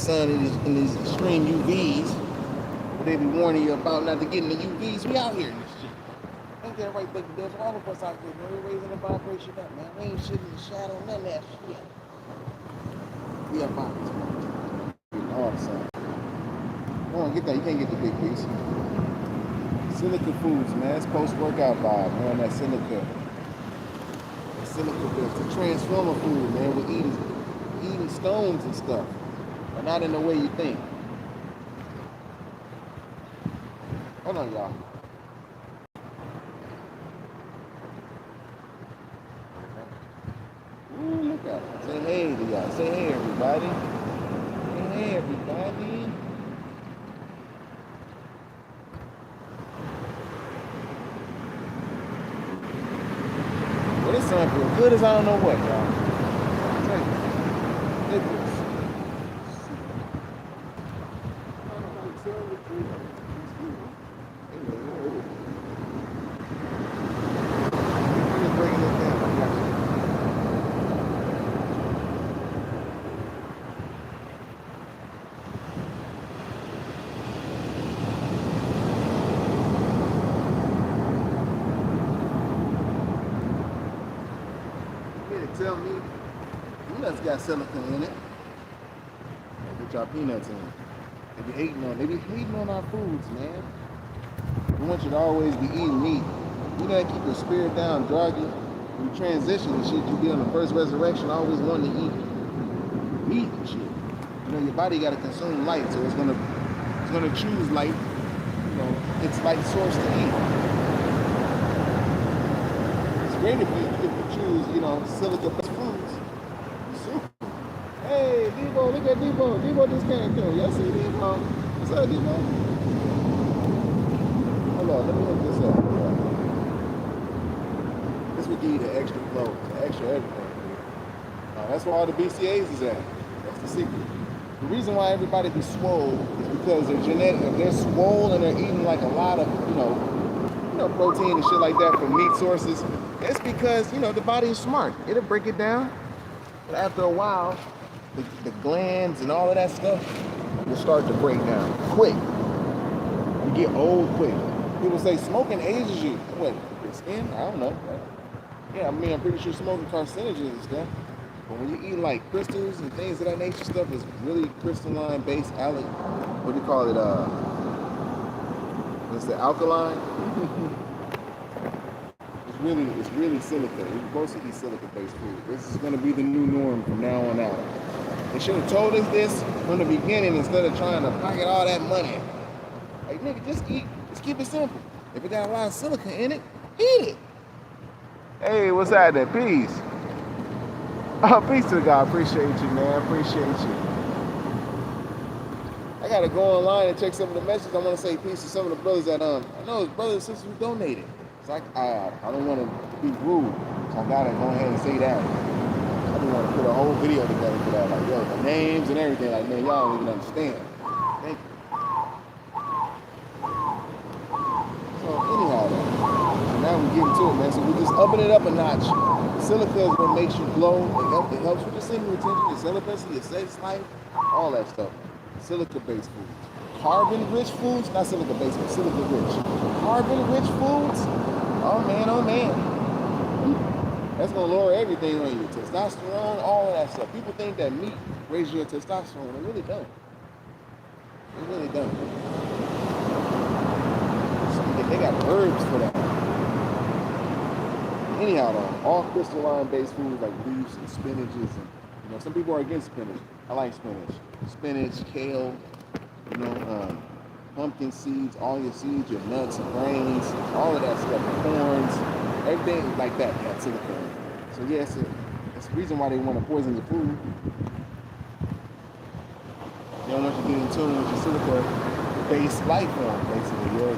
sun in these extreme UVs. But they be warning you about not to get in the UVs. We out here in this shit. Ain't that right, Big Bills? All of us out there, man. We're raising the vibration up, man. We ain't shit in the shadow, none of that shit. We up out this one. Getting all the sun. Come on, get that. You can't get the big piece. Silica foods, man. It's post-workout vibe, man. That silica. That silica bit. It's a transformer food, man. We're eating stones and stuff. But not in the way you think. Hold on, y'all. Ooh, look at it. Say hey to y'all. Say hey, everybody. Say hey, everybody. Well, this sun feels good as I don't know what, y'all. I'll tell you. Look at this. Tell me, peanuts got silica in it. Put y'all peanuts in it. They be hating on our foods, man. We want you to always be eating meat. You gotta keep your spirit down, druggy. When you transition and shit, you be on the first resurrection, always wanting to eat meat and shit. You know, your body gotta consume light, so it's gonna choose light, you know, its light source to eat. It's great if you choose, you know, silica-based foods. Super. Hey, Debo, look at Debo. Debo just came through. Y'all see Debo? What's up, Debo? Hold on, let me look this up. This would give you the extra flow, the extra everything. That's where all the BCAAs is at. That's the secret. The reason why everybody be swole is because they're genetic. If they're swole and they're eating like a lot of, you know, protein and shit like that from meat sources, it's because, you know, the body is smart. It'll break it down. But after a while, the glands and all of that stuff will start to break down quick. You get old quick. People say smoking ages you. What, your skin? I don't know. Yeah, I mean, I'm pretty sure smoking carcinogens and stuff. But when you eat like crystals and things of that nature, stuff is really crystalline based, what do you call it? What's the alkaline? It's really silica. We're supposed to eat silica-based food. This is going to be the new norm from now on out. They should have told us this from the beginning instead of trying to pocket all that money. Like, nigga, just eat. Just keep it simple. If it got a lot of silica in it, eat it. Hey, what's happening? Peace. Oh, peace to God. Appreciate you, man. Appreciate you. I got to go online and check some of the messages. I want to say peace to some of the brothers that, I know it's brothers and sisters who donated. So I don't want to be rude, so I gotta go ahead and say that. I just want to put a whole video together for that, like, yo, the names and everything, like, man, y'all don't even understand. Thank you. So anyhow, so now we get into it, man. So we're just upping it up a notch. Silica is what makes you glow. It helps with your single retention, your celibacy, your sex life, all that stuff. Silica-based foods. Carbon-rich foods, not silica-based, but silica-rich. Carbon-rich foods. Oh man, that's gonna lower everything on you. Testosterone, all of that stuff. People think that meat raises your testosterone. They really don't. They really don't. They got herbs for that. Anyhow, though, all crystalline-based foods like leaves and spinaches, and you know, some people are against spinach. I like spinach. Spinach, kale, you know. Pumpkin seeds, all your seeds, your nuts, grains, all of that stuff, corns, everything like that, got silicone. So yeah, it's the reason why they want to poison your food. They don't want you to get in tune with your silica-based life form, basically, your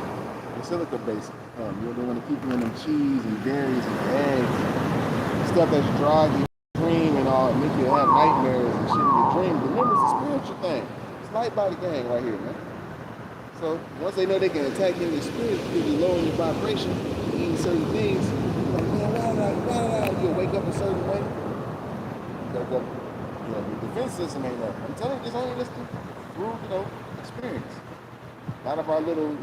silica-based form. They want to keep you in them cheese and berries and eggs, stuff that's druggy, cream and all, make you have nightmares and shit in your dreams. Remember, it's a spiritual thing. It's light body gang right here, man. So once they know they can attack you in your spirit because you're lowering your vibration, eating certain things, like, man, why did I? You'll wake up a certain way. You gotta go, you know, the defense system ain't nothing. I'm telling you, it's only just through, experience. A lot of our little,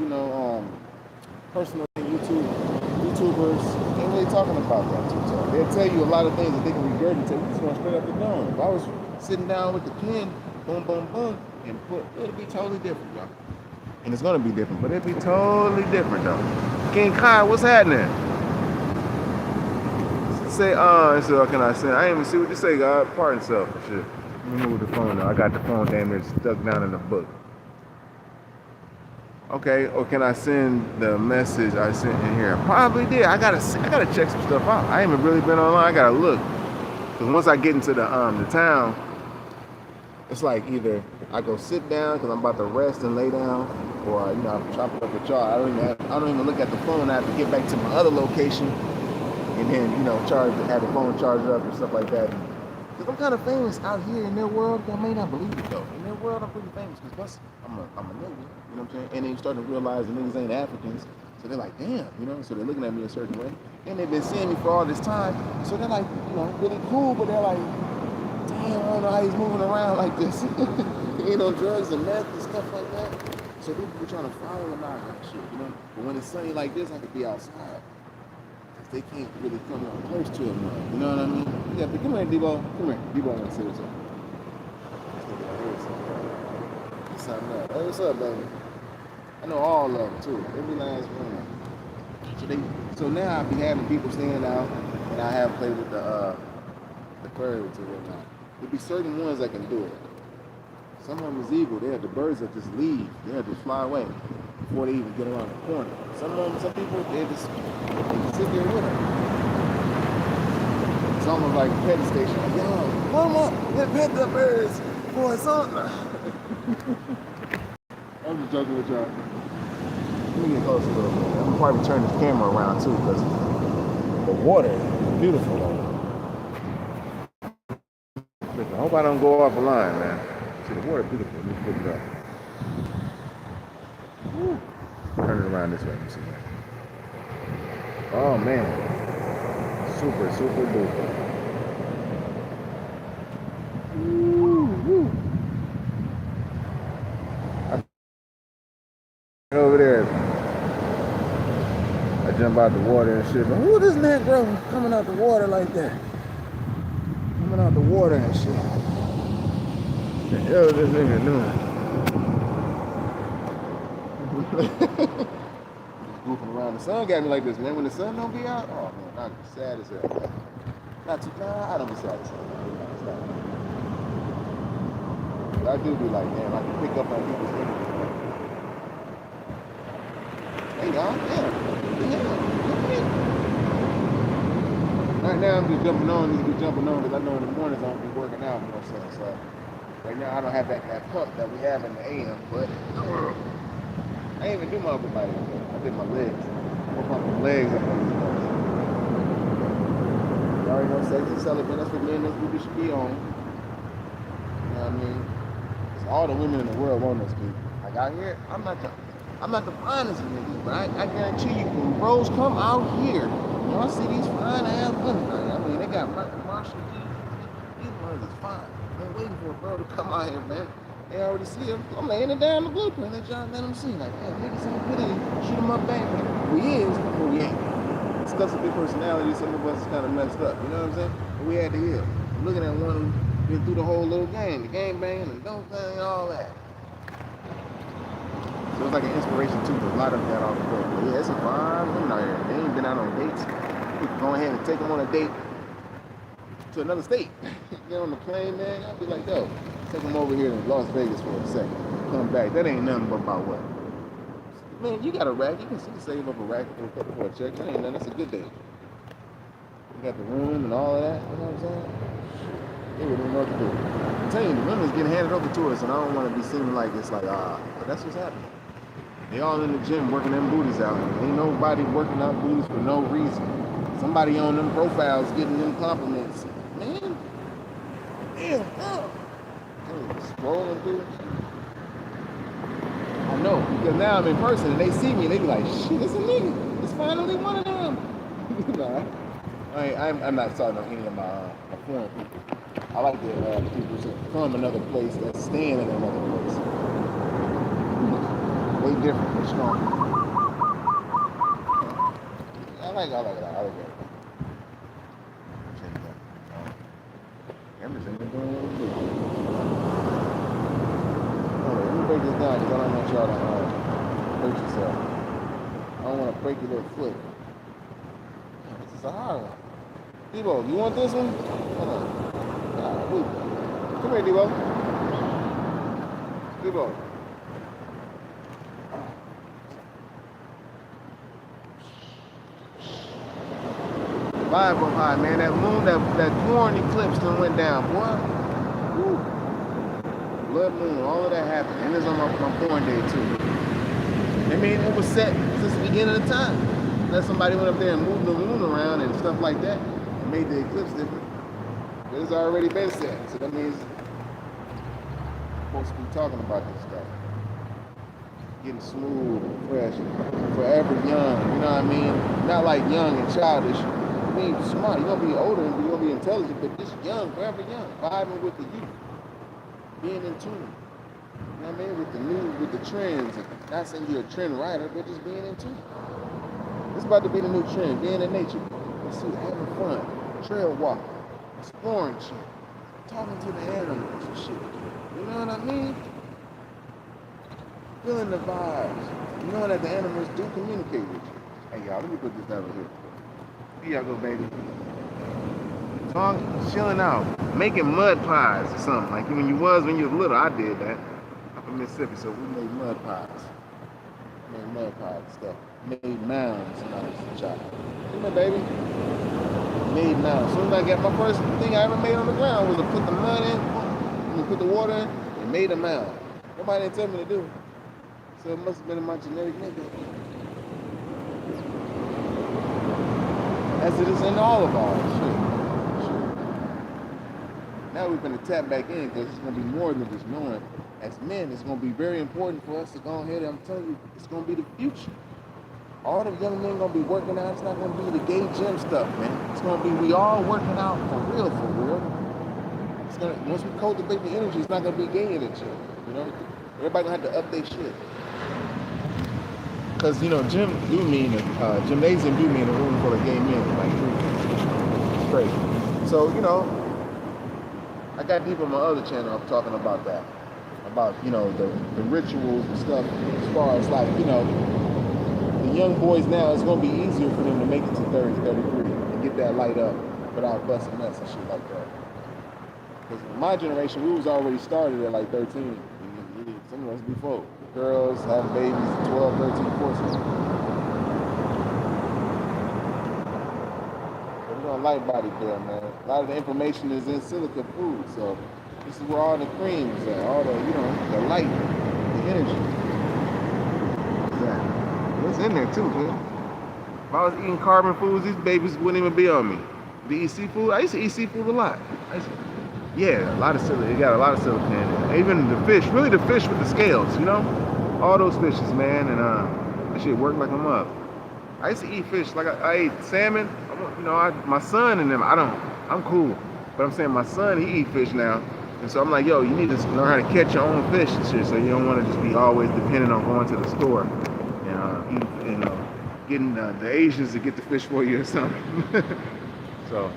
personal YouTubers ain't really talking about that too much. They'll tell you a lot of things that they can regurgitate. We just want straight up the dome. If I was sitting down with the pen, boom, boom, boom, and it'll be totally different, y'all. And it's gonna be different, but it'll be totally different though. King Kai, what's happening? Say, so can I say? I ain't even see what you say, God. Pardon self and shit. Let me move the phone now. I got the phone damn near stuck down in the book. Okay, or can I send the message I sent in here? I probably did. I gotta check some stuff out. I ain't even really been online. I gotta look. Cause once I get into the town, it's like either I go sit down because I'm about to rest and lay down, or I'm chopping up with y'all. I don't even look at the phone. I have to get back to my other location, and then have the phone charged up and stuff like that. Because I'm kind of famous out here in their world. Y'all may not believe it though. In their world, I'm pretty famous because I'm a nigga. You know what I'm saying? And then you start to realize the niggas ain't Africans. So they're like, damn, so they're looking at me a certain way. And they've been seeing me for all this time. So they're like, really cool, but they're like, damn, I don't know how he's moving around like this. Ain't no drugs and meth and stuff like that. So people be trying to follow him out and shit, But when it's sunny like this, I could be outside. They can't really come on close to him now. You know what I mean? Yeah, but come here, Debo. Come here. Debo want to say what's up. What's up, man? Hey, what's up, baby? I know all of them, too. Every last one. So now I be having people stand out, and I have played with the birds or whatnot. There'll be certain ones that can do it. Some of them is evil. The birds that just leave. They'll just fly away before they even get around the corner. Some people, they just sit there with them. It's almost like a pet station. Like, yo, mama, let's pet the birds. Boy, son. I'm just joking with y'all. Let me get close a little bit. I'm gonna probably turn this camera around too, because the water is beautiful. I hope I don't go off the line, man. See, the water is beautiful. Let me put it up. Woo. Turn it around this way. Let me see that. Oh man, super duper. Woo. Over there, I jump out the water and shit. But who this Negro coming out the water like that? Coming out the water and shit. What the hell is this nigga doing? Goofing around. The sun got me like this, man. When the sun don't be out, oh man, I'm sad as hell. I don't be sad as hell. But I do be like, damn, I can pick up on people's energy. Hey y'all, yeah. Right now I'm just jumping on because I know in the mornings I'll be working out, So right now I don't have that pump that we have in the AM, but I ain't even do my upper body. I did my legs. I'm pumping my legs up on these ones. You already know sexy celibate. That's what men and women should be on. You know what I mean? It's all the women in the world want us to. Like out here, I'm not the finest of niggas, but I guarantee you, when bros come out here, I see these fine ass women. I mean, they got Marshall G. These ones is fine. They're waiting for a bro to come out here, man. They already see him. I'm laying it down the blueprint. Let them see. Like, man, niggas ain't good in. Shoot him up back. We is, but we ain't. It's because of big personality. Some of us is kind of messed up. You know what I'm saying? But we had to heal. I'm looking at one who been through the whole little game, the gang banging and don't thing and all that. So it's like an inspiration too, but a lot of them got off the road. But yeah, it's a fine women out here. They ain't been out on dates. You can go ahead and take them on a date to another state. Get on the plane, man. I'll be like, yo, take them over here to Las Vegas for a second. Come back. That ain't nothing but about what? Man, you got a rack. You can save up a rack for a check. That ain't nothing. That's a good day. You got the room and all of that. You know what I'm saying? They wouldn't know what to do. I'm telling you, the women's getting handed over to us, and I don't want to be seeming like it's like, but that's what's happening. They all in the gym working them booties out. Ain't nobody working out booties for no reason. Somebody on them profiles getting them compliments. Man, damn, scrolling through it. I know, because now I'm in person and they see me and they be like, shit, it's a nigga. It's finally one of them. Nah, I'm not talking to any of my foreign people. I like the people from another place that's staying in another place. Way different, way stronger. I like it. Cameras ain't doing what we do. Let me break this down because I don't want y'all to hurt yourself. I don't want to break your little foot. This is a hard one. Debo, you want this one? Hold on. Come here, Debo. Debo. Vibe up high, man. That moon, that corn eclipse done went down, boy. Woo. Blood moon, all of that happened. And it's on my porn day, too. I mean, it was set since the beginning of time. Unless somebody went up there and moved the moon around and stuff like that and made the eclipse different. But it's already been set. So that means we're supposed to be talking about this stuff. Getting smooth and fresh, forever young, you know what I mean? Not like young and childish. I mean, smart. You're gonna be older and you're gonna be intelligent, but just young, forever young, vibing with the youth, being in tune. You know what I mean? With the trends. Not saying you're a trend writer, but just being in tune. It's about to be the new trend, being in nature. Let's see, having fun, trail walking, exploring shit, talking to the animals and shit. You know what I mean? Feeling the vibes. Knowing that the animals do communicate with you. Hey y'all, let me put this over here. Here y'all go, baby. Chilling out, making mud pies or something. Like when you was little, I did that. Up in Mississippi, so we made mud pies. Made mud pies and stuff. Made mounds and all this shit. Come here, baby. Made mounds. As soon as I got my first thing I ever made on the ground was to put the mud in, and put the water in, and made a mound. Nobody didn't tell me to do it. So it must have been in my genetic makeup. As it is in all of ours. Shit. Now we're going to tap back in because it's going to be more than just knowing. As men, it's going to be very important for us to go ahead and I'm telling you, it's going to be the future. All the young men going to be working out. It's not going to be the gay gym stuff, man. It's going to be we all working out for real, for real. It's gonna, once we cultivate the energy, it's not going to be gay energy. You know, everybody going to have to update shit. Because, you know, gymnasium do mean a room full of gay men, like straight. So, you know, I got deep on my other channel, I'm talking about that. About, you know, the rituals and stuff as far as like, you know, the young boys now, it's going to be easier for them to make it to 30, 33 and get that light up without busting nuts and shit like that. Because my generation, we was already started at like 13. Some of us before. Girls having babies 12, 13, 14. But we're on light body there, man. A lot of the information is in silica food, so this is where all the creams are, all the, you know, the light, the energy. Exactly. It's in there too, man. If I was eating carbon foods, these babies wouldn't even be on me. Do you eat seafood? I used to eat seafood a lot. Yeah, a lot of silica. It got a lot of silica in it. Even the fish, really the fish with the scales, you know? All those fishes, man, and that shit worked like a mug. I used to eat fish, like I ate salmon. You know, my son and them, I'm cool. But I'm saying my son, he eat fish now. And so I'm like, yo, you need to learn how to catch your own fish and shit, so you don't want to just be always dependent on going to the store and getting the Asians to get the fish for you or something. So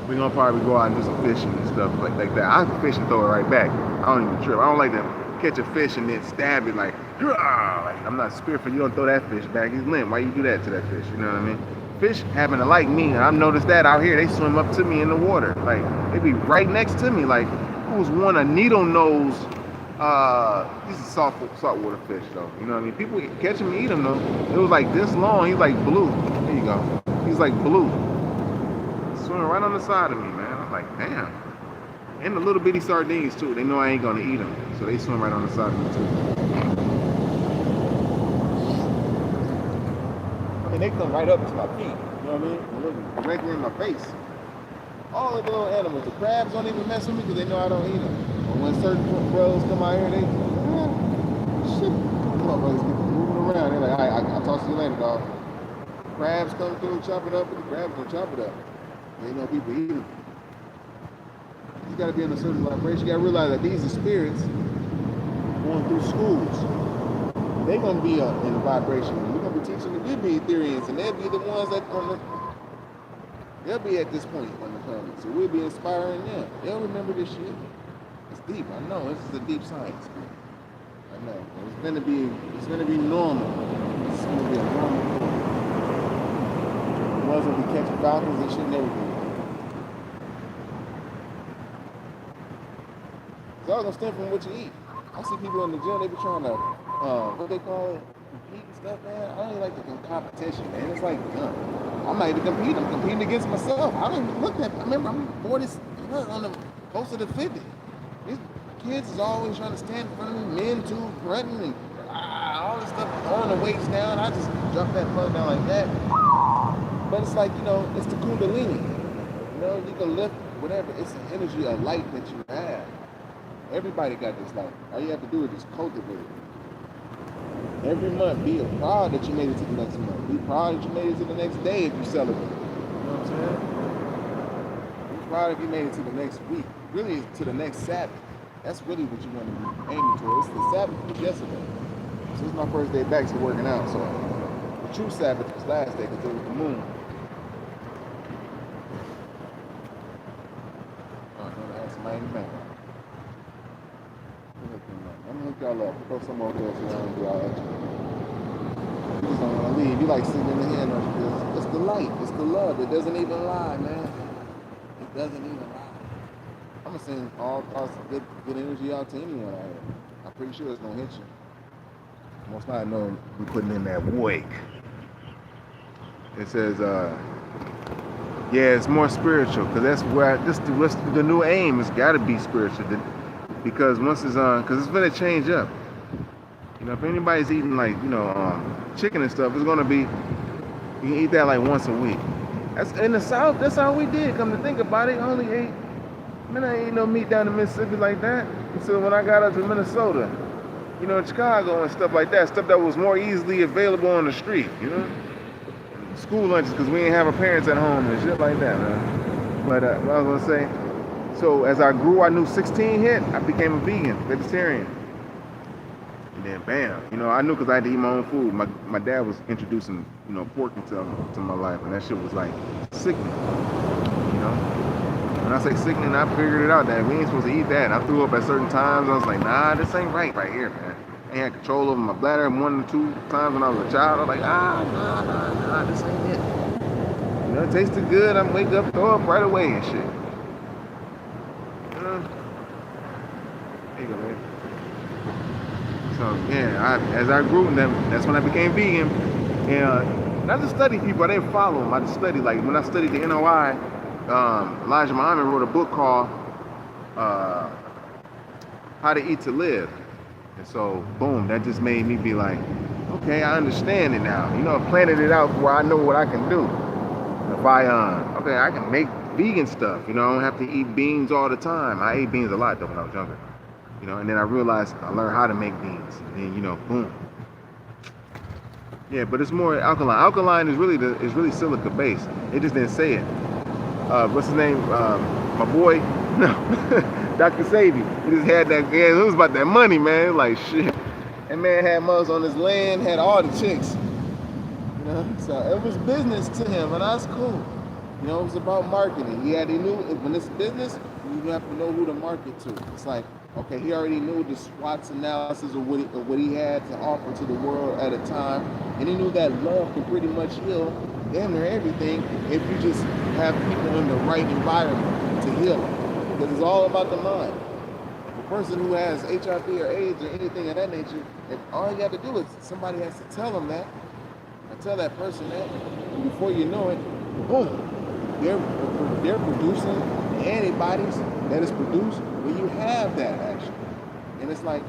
we're gonna probably go out and do some fishing and stuff like that. I can fish and throw it right back. I don't even trip. I don't like to catch a fish and then stab it like I'm not spiritual. You don't throw that fish back. He's limp. Why you do that to that fish? You know what I mean? Fish happen to like me, and I've noticed that out here. They swim up to me in the water. Like they be right next to me. Like who's one a needle nose? These are saltwater fish though. You know what I mean? People catch them and eat them though. It was like this long. He's like blue. There you go. He's like blue. Swimming right on the side of me, man. I'm like, damn. And the little bitty sardines too. They know I ain't gonna eat them, so they swim right on the side of me too. I mean, they come right up to my feet. You know what I mean? They look directly in my face. All the little animals. The crabs don't even mess with me because they know I don't eat them. But when certain bros come out here, they shit. Come on, brothers, get moving around. They're like, all right, I'll talk to you later, dog. Crabs come through, chop it up, and the crabs gonna chop it up. They know people eat them. You got to be on a certain vibration. You got to realize that these are spirits going through schools. They're going to be in a vibration. We're going to be teaching the we'll be Ethereans, and they'll be the ones that they'll be at this point on the planet. So we'll be inspiring them. They'll remember this shit. It's deep. I know. This is a deep science. I know. It's gonna be normal. It's gonna be a normal thing. The ones that be catching falcons and shit and everything. It's all gonna stem from what you eat. I see people in the gym, they be trying to what they call it, compete and stuff, man. I don't even like the competition, man. It's like, I'm not even competing. I'm competing against myself. I don't even look at. I remember I'm 40 on the closer to 50. These kids is always trying to stand in front of me, men too, grunting and all this stuff, throwing the weights down. I just drop that mug down like that. But it's like, it's the kundalini. You can lift whatever. It's the energy of light that you have. Everybody got this light. All you have to do is just cultivate it. Every month, be proud that you made it to the next month. Be proud that you made it to the next day if you celebrate. You know what I'm saying? Be proud if you made it to the next week. Really, to the next Sabbath. That's really what you want to be aiming towards. It's the Sabbath was yesterday. So this is my first day back to working out. So the true Sabbath was last day because it was the moon. Oh, no, I had somebody in the back. Let me hook y'all up. Throw some more girls around and do all extra. You just don't want to leave. You like sitting in the hand. It's the light. It's the love. It doesn't even lie, man. It doesn't even lie. I'm going to send all good energy out to anyone out here. I'm pretty sure it's going to hit you. Most likely, I know we're putting in that wake. It says, yeah, it's more spiritual, because that's where the new aim has got to be spiritual. Because once it's because it's going to change up. If anybody's eating like, chicken and stuff, it's going to be, you can eat that like once a week. That's in the South, that's how we did. Come to think about it, I only ate. Man, I ain't no meat down in Mississippi like that. So when I got up to Minnesota, Chicago and stuff like that, stuff that was more easily available on the street, School lunches, because we didn't have our parents at home and shit like that, man. But what I was gonna say, so as I grew, I knew 16 hit, I became a vegetarian. And then bam, I knew because I had to eat my own food. My dad was introducing, pork into my life, and that shit was like sickening, When I say sickening, I figured it out that we ain't supposed to eat that. And I threw up at certain times. I was like, nah, this ain't right here, man. I ain't had control over my bladder 1 or 2 times when I was a child. I was like, nah, this ain't it. It tasted good. I'm wake up, throw up right away and shit. There you go, man. So, yeah, as I grew, that's when I became vegan. And not to study people, I didn't follow them. I just studied. Like, when I studied the NOI, Elijah Muhammad wrote a book called How to Eat to Live. And so, boom, that just made me be like, okay, I understand it now. I planted it out where I know what I can do. If I can make vegan stuff. I don't have to eat beans all the time. I ate beans a lot, though, when I was younger. And then I realized I learned how to make beans. And then, boom. Yeah, but it's more alkaline. Alkaline is really silica based. They just didn't say it. What's his name? My boy, Dr. Sadie. He just had that. Yeah, it was about that money, man. Like shit. That man had mugs on his land, had all the chicks. So it was business to him, and that's cool. It was about marketing. He knew when it's business, you have to know who to market to. It's like, okay, he already knew the SWOT analysis of what he had to offer to the world at a time, and he knew that love can pretty much heal damn near everything if you just have people in the right environment to heal them. Because it's all about the mind. The person who has HIV or AIDS or anything of that nature, all you have to do is somebody has to tell them that, or tell that person that, and before you know it, boom, they're producing the antibodies that is produced when you have that action. And it's like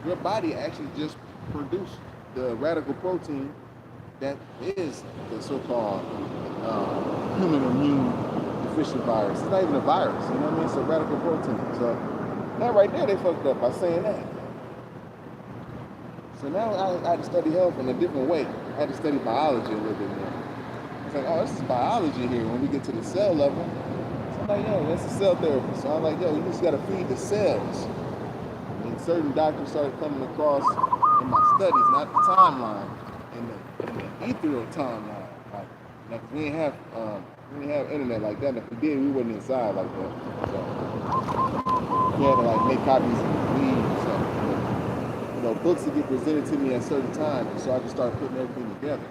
your body actually just produced the radical protein that is the so-called human immune deficient virus. It's not even a virus, It's a radical protein. So that right there, they fucked up by saying that. So now I had to study health in a different way. I had to study biology a little bit more. It's like, oh, this is biology here when we get to the cell level. So like, yo, that's a cell therapy. So I'm like, yo, you just gotta feed the cells. And certain doctors started coming across in my studies, not the timeline, in the ethereal timeline. Like, you know, 'cause we didn't have internet like that. And if we did, we wasn't inside like that. So we had to like make copies and read and stuff. You know, books would get presented to me at certain times, and so I just started putting everything together.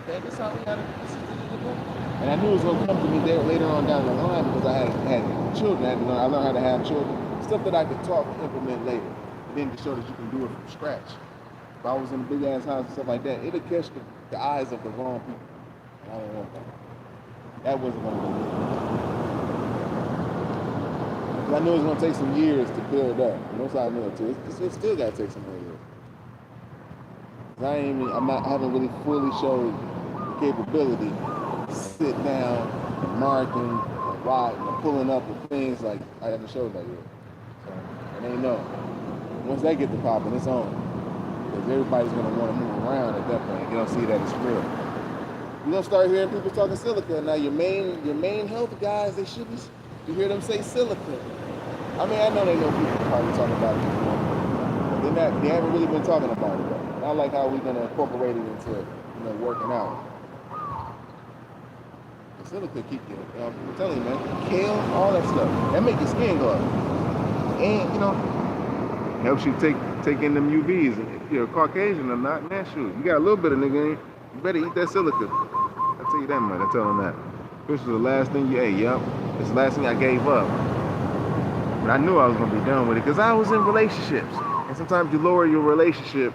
Okay, this is how we gotta. And I knew it was gonna come to me there later on down the line because I had children. I learned how to have children, stuff that I could talk and implement later. And then to show that you can do it from scratch. If I was in a big ass house and stuff like that, it'll catch the eyes of the wrong people. And I don't want that. That wasn't gonna be me. I knew it was gonna take some years to build up. And that's how I knew it too. It still gotta take some more years. I haven't really fully showed the capability to sit down and marking and writing and pulling up with things like I haven't showed that yet. So, and they know. Once they get to popping, it's on. Because everybody's gonna want to move around at that point. You don't see that it's real. You're gonna start hearing people talking silica. Now your main health guys, they should be, you hear them say silica. I mean, I know they know people probably talking about it before, but they haven't really been talking about it yet. And I like how we're gonna incorporate it into, you know, working out. The silica keep you, I'm telling you, man, kale, all that stuff, that make your skin glow. And, you know, helps you take in them UVs. If you're a Caucasian or not, man, shoot, you got a little bit of nigga in you, you better eat that silica. I tell you that much, I tell them that. This was the last thing you ate, yup. It's the last thing I gave up. But I knew I was gonna be done with it because I was in relationships. And sometimes you lower your relationship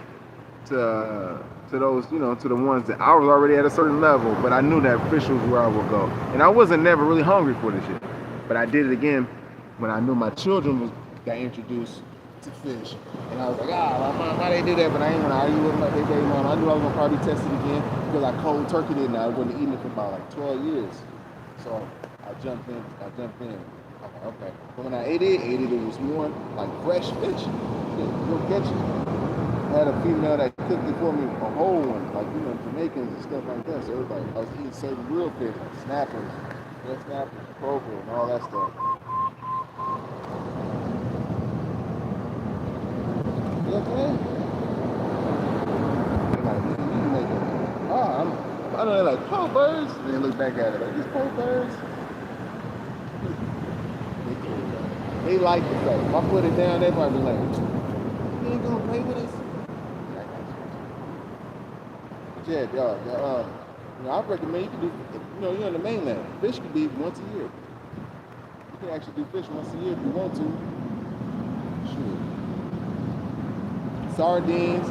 to those, you know, to the ones that I was already at a certain level, but I knew that fish was where I would go. And I wasn't never really hungry for this shit. But I did it again when I knew my children got introduced to fish. And I was like, why they do that? But I ain't gonna argue with them like they baby mom. I knew I was gonna probably test it again because I cold turkeyed it and I wasn't eating it for about like 12 years. So I jumped in. Okay. But when I ate it was more like fresh fish. You'll catch it. I had a female that cooked it for me, a whole one, like, you know, Jamaicans and stuff like that. So everybody, I was eating certain real fish, like snappers, red snappers, croaker, and all that stuff. You okay? They're like, you make it. I know they're like, poor birds. And they look back at it like, these poor birds. They like the fact. If I put it down, they probably be like, you ain't gonna play with us? But yeah, y'all, you know, I recommend you can do, you know, you're in the mainland. Fish can be once a year. You can actually do fish once a year if you want to. Sure. Sardines,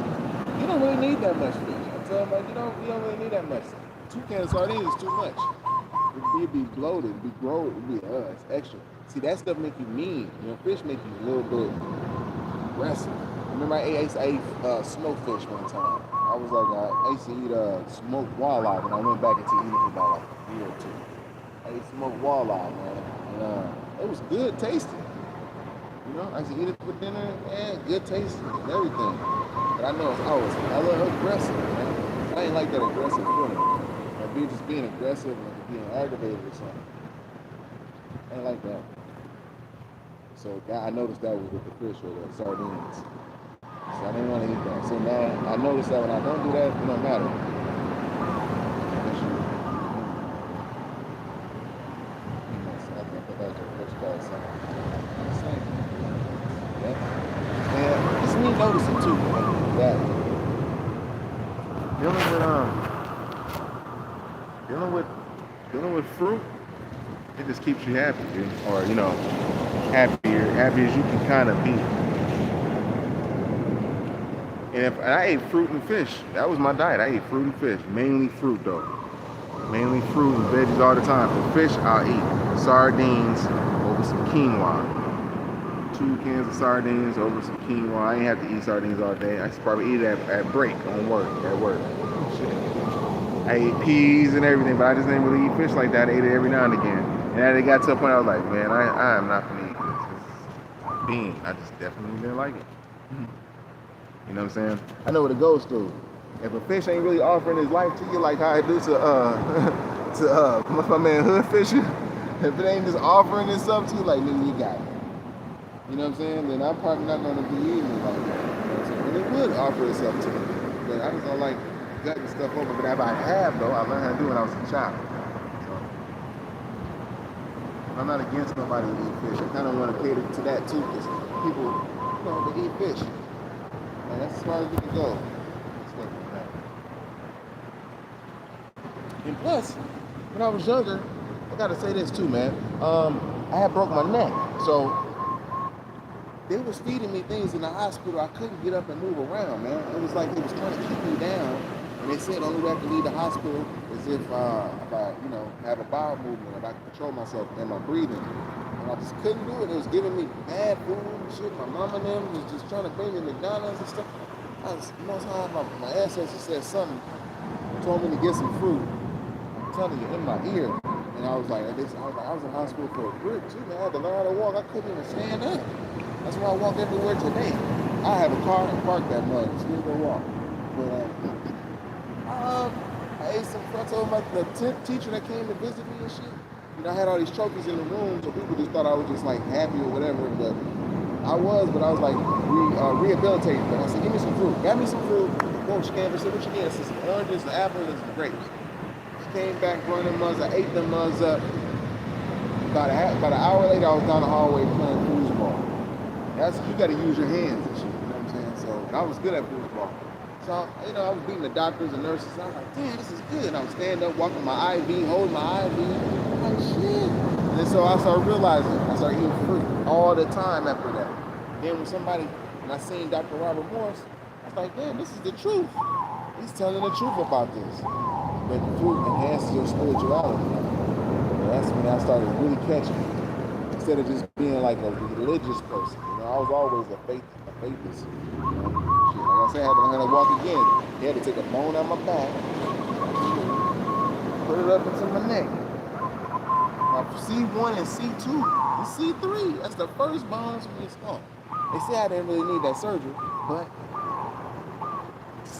you don't really need that much fish. I tell them, like, you don't really need that much. 2 cans of sardines is too much. It'd be bloated, it'd be gross, it'd be, it's extra. See, that stuff make you mean. You know, fish make you a little bit aggressive. Remember, I ate smoked fish one time. I was like, I used to eat smoked walleye, and I went back into eating for about like a year or 2. I ate smoked walleye, man, and it was good tasting. You know, I used to eat it for dinner, and good tasting and everything. But I know it's always hella aggressive, man. I ain't like that aggressive feeling. Like just being aggressive and being aggravated or something. I ain't like that. So I noticed that with the fish or the sardines. So I didn't want to eat that. So now I noticed that when I don't do that, it don't matter. And it's me noticing too, man, that dealing with fruit, it just keeps you happy, dude. Or, you know, happy as you can kind of be. And I ate fruit and fish. That was my diet. I ate fruit and fish. Mainly fruit, though. Mainly fruit and veggies all the time. For fish, I'll eat sardines over some quinoa. 2 cans of sardines over some quinoa. I ain't have to eat sardines all day. I should probably eat it at break at work. I ate peas and everything, but I just didn't really eat fish like that. I ate it every now and again. And then it got to a point I was like, man, I am not gonna eat this. Bean. I just definitely didn't like it. You know what I'm saying? I know what it goes through. If a fish ain't really offering his life to you like how I do to my man Hood Fisher, If it ain't just offering itself to you, like, nigga, you got it. You know what I'm saying? Then I'm probably not going to be eating it like that. You know what I'm saying? And it would offer itself to me. But I just don't like gutting stuff over. But if I have, though, I learned how to do it when I was a child. So I'm not against nobody who eat fish. I kind of want to cater to that, too, because people, you know, they eat fish. And that's as far as we can go. And plus, when I was younger, I gotta say this too, man. I had broke my neck, so they was feeding me things in the hospital. I couldn't get up and move around, man. It was like they was trying to keep me down, and they said the only way I could leave the hospital is if I, you know, have a bowel movement, if I could control myself and my breathing. And I just couldn't do it. It was giving me bad food and shit. My mom and them was just trying to bring me McDonald's and stuff. Most times my ancestor said something, told me to get some fruit. I'm telling you, in my ear. And I was like, I was in hospital for a grip too, man. I had to learn how to walk. I couldn't even stand up. That's why I walk everywhere today. I have a car and park that mug, still go walk. But I ate some pretzel. The teacher that came to visit me and shit, you know, I had all these trophies in the room, so people just thought I was just like happy or whatever. But I was like rehabilitated. But I said, give me some fruit. Got me some fruit. Boom, she came and said, what you get? I said, some oranges, some apples, and some grapes. Came back, brought them mugs. I ate them mugs up. About an hour later, I was down the hallway playing foosball. You got to use your hands and shit. You know what I'm saying? So I was good at foosball. So you know, I was beating the doctors and nurses. I was like, damn, this is good. And I was standing up, walking my IV, holding my IV. I'm like, shit. And then so I started realizing, I started eating fruit all the time after that. Then when I seen Dr. Robert Morris, I was like, damn, this is the truth. He's telling the truth about this. But fruit enhances your spirituality. And that's when I started really catching it. Instead of just being like a religious person. You know, I was always a faithless. You know? Shit, like I said, I had to learn how to walk again. He had to take a bone out my back, put it up into my neck. Now C1 and C2 and C3, that's the first bones from your skull. They say I didn't really need that surgery, but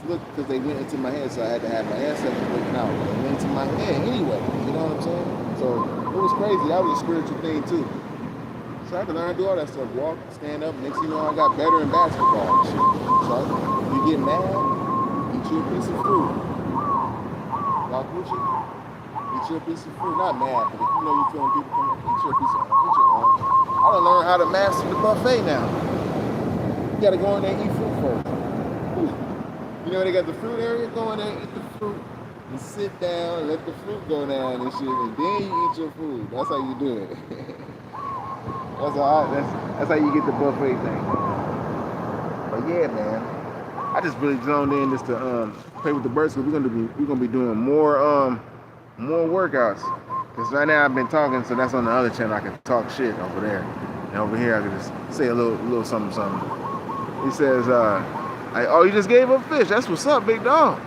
look, because they went into my head, so I had to have my ancestors looking out. They went into my head anyway, you know what I'm saying? So it was crazy. That was a spiritual thing too. So I had to learn how to do all that stuff. Walk, stand up. Next thing you know, I got better in basketball and shit. So you get mad, eat you a piece of fruit. Walk with you, eat you a piece of fruit. Not mad, but if you know you're feeling people come up, eat you a piece of fruit. I done learned how to master the buffet now. You gotta go in there and eat fruit first. You know, they got the fruit area, go in there, eat the fruit, and sit down, and let the fruit go down and shit, and then you eat your food. That's how you do it. That's how you get the buffet thing. But yeah, man, I just really zoned in just to play with the birds, because we're gonna be doing more workouts. Because right now I've been talking, so that's on the other channel. I can talk shit over there, and over here I can just say a little something. He says, oh, you just gave up fish. That's what's up, big dog.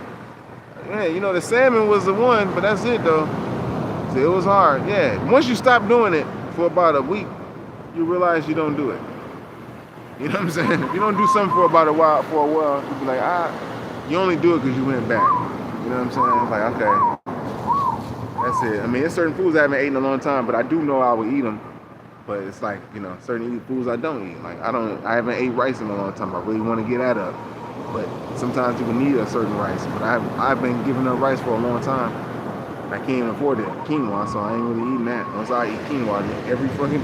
Yeah, you know, the salmon was the one, but that's it, though. So it was hard. Yeah, once you stop doing it for about a week, you realize you don't do it. You know what I'm saying? If you don't do something for a while, you'll be like, you only do it because you went back. You know what I'm saying? It's like, okay, that's it. I mean, there's certain foods I haven't eaten in a long time, but I do know I will eat them. But it's like, you know, certain foods I don't eat. Like, I haven't ate rice in a long time. I really want to get at it. But sometimes people need a certain rice. But I've been giving up rice for a long time. I can't even afford it. Quinoa, so I ain't really eating that. Once I eat quinoa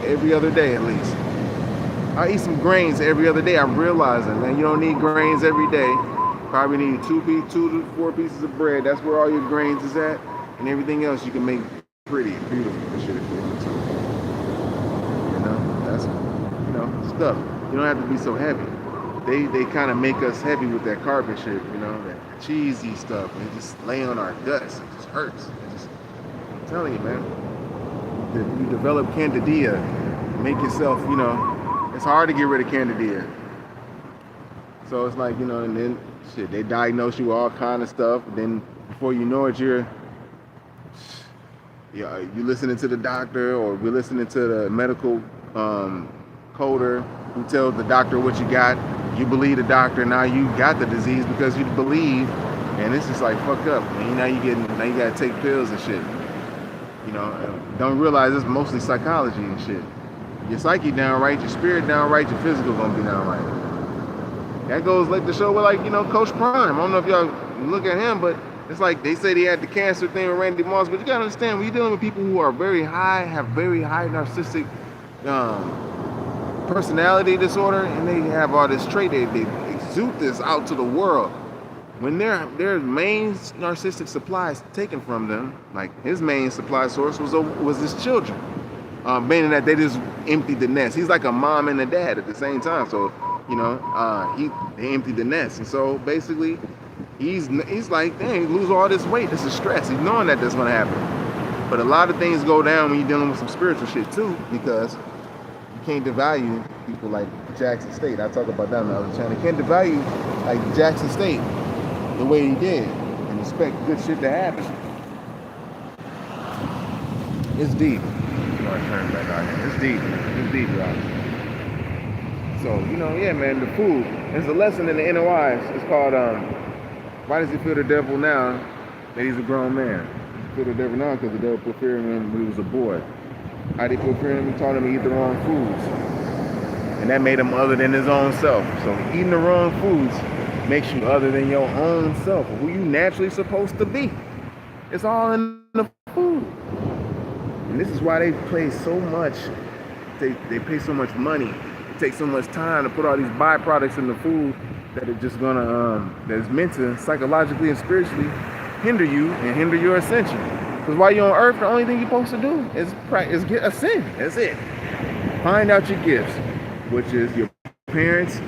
every other day at least. I eat some grains every other day. I'm realizing, man, you don't need grains every day. Probably need 2 to 4 pieces of bread. That's where all your grains is at. And everything else you can make pretty, beautiful and shit if you want to. You know, that's, you know, stuff. You don't have to be so heavy. They kind of make us heavy with that carb shit, you know, that cheesy stuff. And it just lay on our guts. It just hurts. I'm telling you, man. You develop candida. Make yourself, you know, it's hard to get rid of candida. So it's like, you know, and then shit, they diagnose you with all kind of stuff. Then before you know it, you listening to the doctor, or we're listening to the medical coder who tells the doctor what you got. You believe the doctor, now you got the disease because you believe, and it's just like fuck up. And now you gotta take pills and shit. You know, and don't realize it's mostly psychology and shit. Your psyche down right, your spirit down right, your physical gonna be down right. That goes like the show with, like, you know, Coach Prime. I don't know if y'all look at him, but it's like they say he had the cancer thing with Randy Moss, but you gotta understand, when you're dealing with people who are very high, have very high narcissistic personality disorder, and they have all this trait, they exude this out to the world. When their main narcissistic supply is taken from them, like his main supply source was his children, meaning that they just emptied the nest. He's like a mom and a dad at the same time. So, you know, they emptied the nest, and so basically, he's like, dang, lose all this weight. This is stress. He's knowing that that's gonna happen. But a lot of things go down when you're dealing with some spiritual shit too, because you can't devalue people like Jackson State. I talk about that on the other channel. You can't devalue like Jackson State the way he did and expect good shit to happen. It's deep. Turn back out here. It's deep, y'all. So, you know, yeah, man, the food. There's a lesson in the NOIs. It's called, why does he feel the devil now that he's a grown man? He feel the devil now because the devil put fear in him when he was a boy. How did he put fear in him? He taught him to eat the wrong foods. And that made him other than his own self. So eating the wrong foods makes you other than your own self, who you naturally supposed to be. It's all in the food. And this is why they pay so much, they pay so much money. It takes so much time to put all these byproducts in the food that are just gonna, that is meant to psychologically and spiritually hinder you and hinder your ascension. Because while you're on earth, the only thing you're supposed to do is get ascend. That's it. Find out your gifts, which is your parents,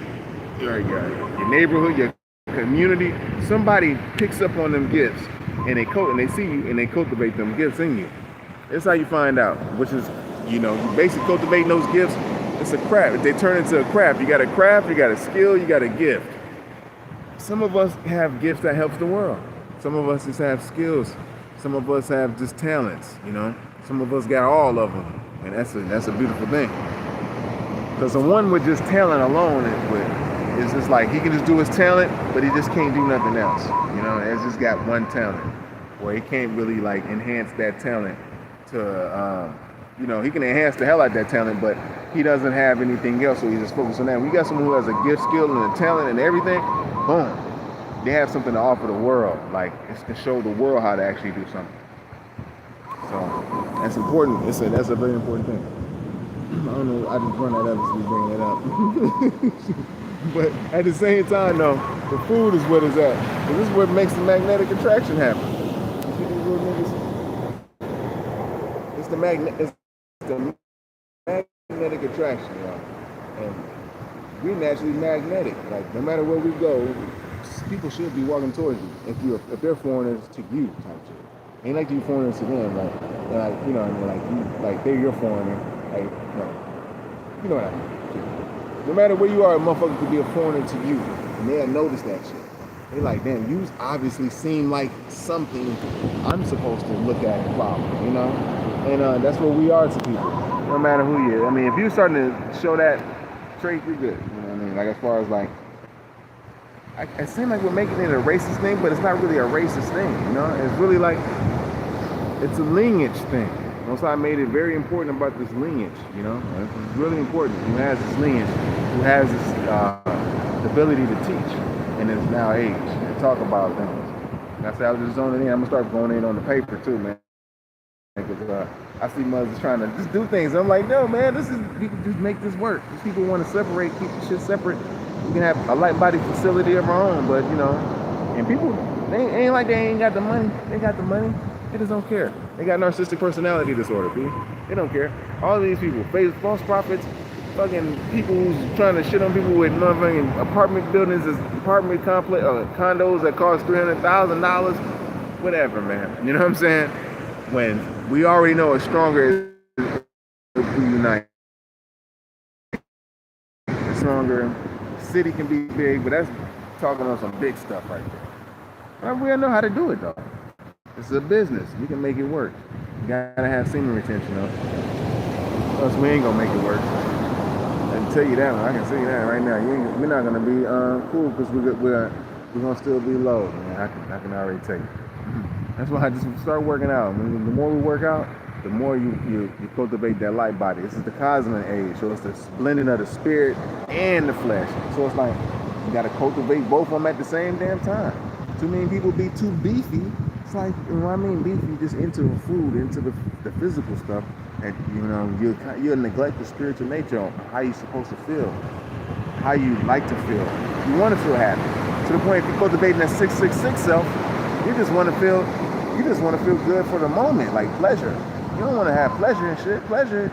your neighborhood, your community. Somebody picks up on them gifts, and they see you, and they cultivate them gifts in you. That's how you find out, which is, you know, you basically cultivating those gifts. It's a craft. If they turn into a craft, you got a craft, you got a skill, you got a gift. Some of us have gifts that helps the world. Some of us just have skills. Some of us have just talents, you know. Some of us got all of them, and that's a beautiful thing. Because the one with just talent alone is just like, he can just do his talent, but he just can't do nothing else. You know, it's just got one talent, or he can't really like enhance that talent to, you know, he can enhance the hell out of that talent, but he doesn't have anything else, so he just focus on that. When you got someone who has a gift, skill, and a talent and everything, boom, they have something to offer the world. Like, it's to show the world how to actually do something. So that's important. That's a very important thing. I don't know, I just bring that up to bring that up. But at the same time, though, the food is what is at. Because this is what makes the magnetic attraction happen. It's the magnetic attraction, y'all. And we're naturally magnetic. Like, no matter where we go, people should be walking towards you. If they're foreigners to you, type shit. Ain't like you foreigners to them, like you know, like they're your foreigner. Like, no. You know what I mean? No matter where you are, a motherfucker could be a foreigner to you, and they'll notice that shit. They like, damn, you obviously seem like something I'm supposed to look at and follow, you know? And that's what we are to people, no matter who you are. I mean, if you're starting to show that trait, you're good. You know what I mean? Like, as far as like, it seems like we're making it a racist thing, but it's not really a racist thing, you know? It's really like, it's a lineage thing. Most I made it very important about this lineage, you know? It's really important. Who has this lineage, who has this ability to teach in his now age and talk about things. And I said I was just zoning in. I'm gonna start going in on the paper too, man. Because I see mothers trying to just do things. I'm like, no, man, we can just make this work. These people want to separate, keep the shit separate. We can have a light body facility of our own, but you know, and people, they ain't like they ain't got the money. They got the money. They just don't care. They got narcissistic personality disorder, B. They don't care. All of these people, false prophets, fucking people who's trying to shit on people with motherfucking apartment buildings, apartment complex, condos that cost $300,000, whatever, man. You know what I'm saying? When we already know it's stronger if we unite. It's stronger. The city can be big, but that's talking on some big stuff right there. We all know how to do it, though. It's a business. You can make it work. You gotta have semen retention, though. Else we ain't gonna make it work. I can tell you that. I can tell you that right now. We're not gonna be cool because we're gonna still be low. Man, I can already tell you. That's why I just start working out. I mean, the more we work out, the more you cultivate that light body. This is the cosmic age, so it's the blending of the spirit and the flesh. So it's like you got to cultivate both of them at the same damn time. Too many people be too beefy. It's like, you know what I mean, beefy just into the food, into the physical stuff, and you'll neglect the spiritual nature on how you're supposed to feel, how you like to feel. You want to feel happy. To the point, if you're cultivating that 666 self, you just want to feel good for the moment, like pleasure. You don't want to have pleasure and shit. Pleasure